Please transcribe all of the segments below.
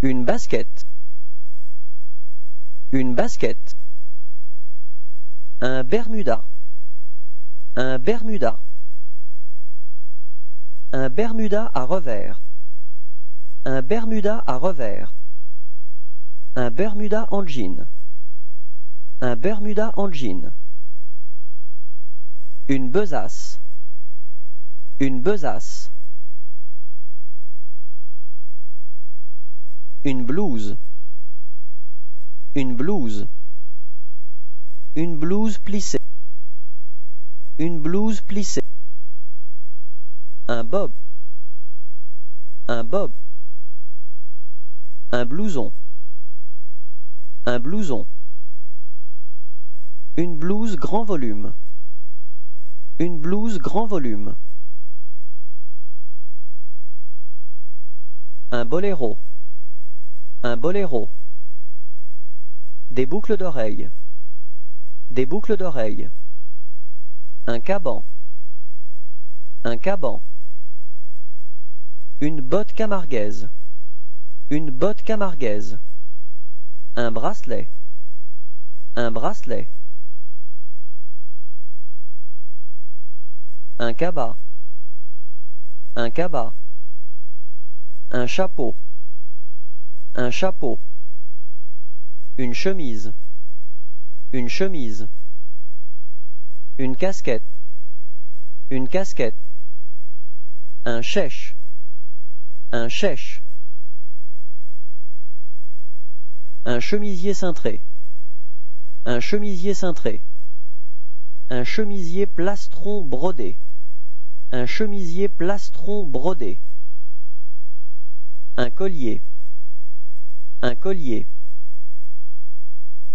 Une basket. Une basket. Un bermuda. Un bermuda. Un bermuda à revers. Un bermuda à revers. Un bermuda en jean. Un bermuda en jean. Une besace. Une besace. Une blouse. Une blouse. Une blouse plissée. Une blouse plissée. Un bob. Un bob. Un blouson. Un blouson. Une blouse grand volume. Une blouse grand volume. Un boléro. Un boléro. Des boucles d'oreilles. Des boucles d'oreilles. Un caban. Un caban. Une botte camarguaise. Une botte camarguaise. Un bracelet. Un bracelet. Un cabas. Un cabas. Un chapeau. Un chapeau. Une chemise. Une chemise. Une casquette. Une casquette. Un chèche. Un chèche. Un chemisier cintré. Un chemisier cintré. Un chemisier plastron brodé. Un chemisier plastron brodé. Un collier. Un collier.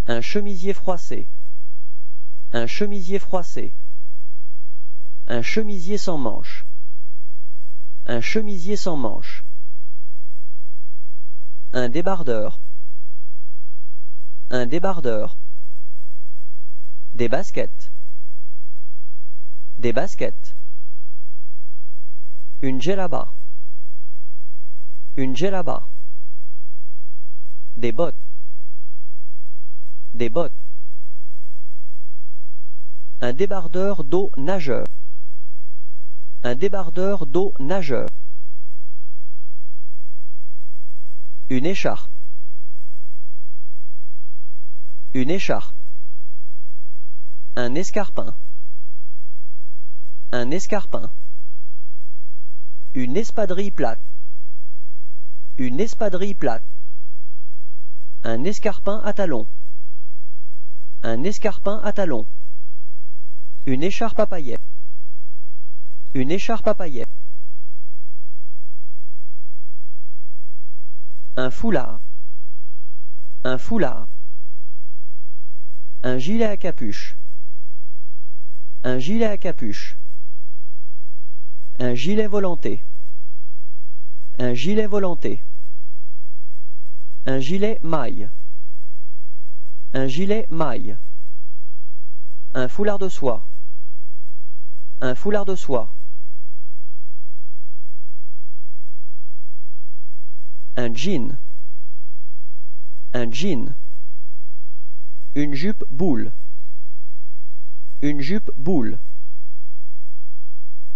Un chemisier froissé. Un chemisier froissé. Un chemisier sans manches. Un chemisier sans manches. Un débardeur. Un débardeur. Des baskets. Des baskets. Une djellaba. Une djellaba. Des bottes. Des bottes. Un débardeur d'eau nageur. Un débardeur d'eau nageur. Une écharpe. Une écharpe. Un escarpin. Un escarpin. Une espadrille plate. Une espadrille plate. Un escarpin à talons. Un escarpin à talons. Une écharpe à paillettes. Une écharpe à paillettes. Un foulard. Un foulard. Un gilet à capuche. Un gilet à capuche. Un gilet volanté. Un gilet volanté. Un gilet maille. Un gilet maille. Un foulard de soie. Un foulard de soie. Un jean. Un jean. Une jupe boule. Une jupe boule.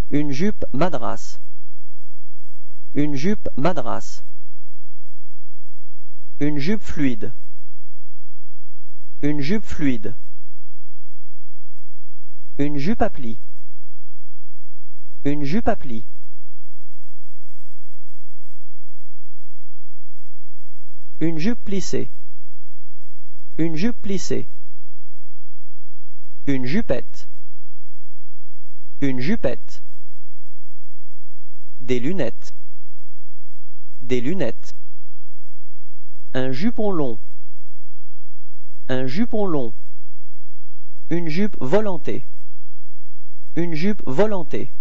Une jupe madras. Une jupe madras. Une jupe fluide. Une jupe fluide. Une jupe à plis. Une jupe à plis. Une jupe plissée. Une jupe plissée. Une jupette. Une jupette. Des lunettes. Des lunettes. Un jupon long. Un jupon long. Une jupe volantée. Une jupe volantée.